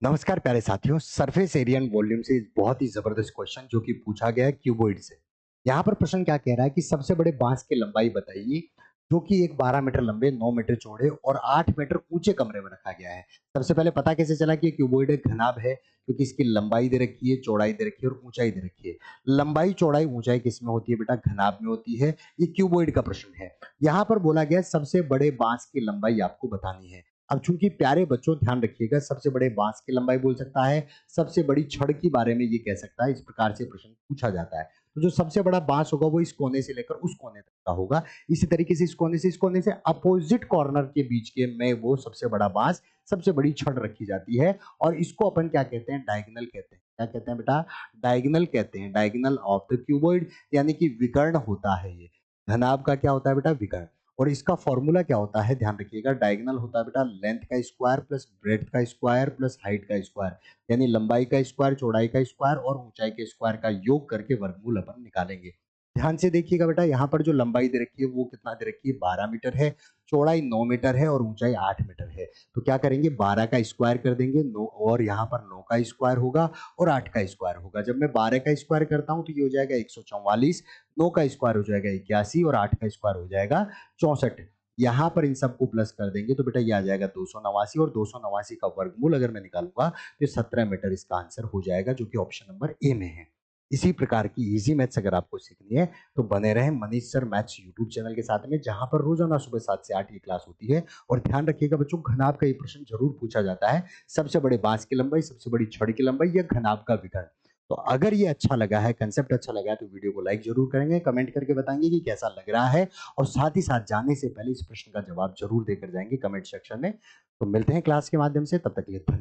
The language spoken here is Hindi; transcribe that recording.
नमस्कार प्यारे साथियों। सरफेस एरिया एंड वॉल्यूम से बहुत ही जबरदस्त क्वेश्चन जो कि पूछा गया है क्यूबॉइड से। यहाँ पर प्रश्न क्या कह रहा है कि सबसे बड़े बांस की लंबाई बताइए जो कि एक 12 मीटर लंबे, 9 मीटर चौड़े और 8 मीटर ऊंचे कमरे में रखा गया है। सबसे पहले पता कैसे चला कि ये क्यूबॉइड एक घनाभ है, क्योंकि इसकी लंबाई दे रखी है, चौड़ाई दे रखी है और ऊंचाई दे रखी है। लंबाई चौड़ाई ऊंचाई किस में होती है बेटा? घनाभ में होती है। ये क्यूबॉइड का प्रश्न है। यहाँ पर बोला गया सबसे बड़े बांस की लंबाई आपको बतानी है। अब चूंकि प्यारे बच्चों ध्यान रखिएगा, सबसे बड़े बांस की लंबाई बोल सकता है, सबसे बड़ी छड़ के बारे में ये कह सकता है। इस प्रकार से प्रश्न पूछा जाता है। तो जो सबसे बड़ा बांस होगा वो इस कोने से लेकर उस कोने तक का होगा। इसी तरीके से इस कोने से अपोजिट कॉर्नर के बीच के में वो सबसे बड़ा बांस, सबसे बड़ी छड़ रखी जाती है। और इसको अपन क्या कहते हैं? डायगोनल कहते हैं। क्या कहते हैं बेटा? डायगोनल कहते हैं। डायगोनल ऑफ द क्यूबॉइड, यानी कि विकर्ण होता है ये। घनाभ का क्या होता है बेटा? विकर्ण। और इसका फॉर्मूला क्या होता है? ध्यान रखिएगा। डायगोनल होता है बेटा लेंथ का स्क्वायर प्लस ब्रेड्थ का स्क्वायर प्लस हाइट का स्क्वायर, यानी लंबाई का स्क्वायर, चौड़ाई का स्क्वायर और ऊंचाई के स्क्वायर का योग करके वर्गमूल अपन निकालेंगे। ध्यान से देखिएगा बेटा, यहाँ पर जो लंबाई दे रखी है वो कितना दे रखी है? 12 मीटर है, चौड़ाई 9 मीटर है और ऊंचाई 8 मीटर है। तो क्या करेंगे? 12 का स्क्वायर कर देंगे, 9 और यहाँ पर 9 का स्क्वायर होगा और 8 का स्क्वायर होगा। जब मैं 12 का स्क्वायर करता हूँ तो ये हो जाएगा 144, 9 का स्क्वायर हो जाएगा 81 और 8 का स्क्वायर हो जाएगा 64। यहाँ पर इन सबको प्लस कर देंगे तो बेटा ये आ जाएगा 289, और 289 का वर्गमूल अगर मैं निकालूंगा तो 17 मीटर इसका आंसर हो जाएगा, जो कि ऑप्शन नंबर ए में है। इसी प्रकार की इजी मैथ्स अगर आपको सीखनी है तो बने रहें Manish sir maths YouTube channel के साथ में, जहां पर रोजाना सुबह 7 से 8 की क्लास होती है। और ध्यान रखिएगा बच्चों, घनाभ का ये प्रश्न जरूर पूछा जाता है। सबसे बड़े बांस की लंबाई, सबसे बड़ी छड़ की लंबाई या घनाभ का विकर्ण। तो अगर ये अच्छा लगा है, कंसेप्ट अच्छा लगा है, तो वीडियो को लाइक जरूर करेंगे, कमेंट करके बताएंगे कि कैसा लग रहा है। और साथ ही साथ जाने से पहले इस प्रश्न का जवाब जरूर देकर जाएंगे कमेंट सेक्शन में। तो मिलते हैं क्लास के माध्यम से, तब तक के लिए धन्यवाद।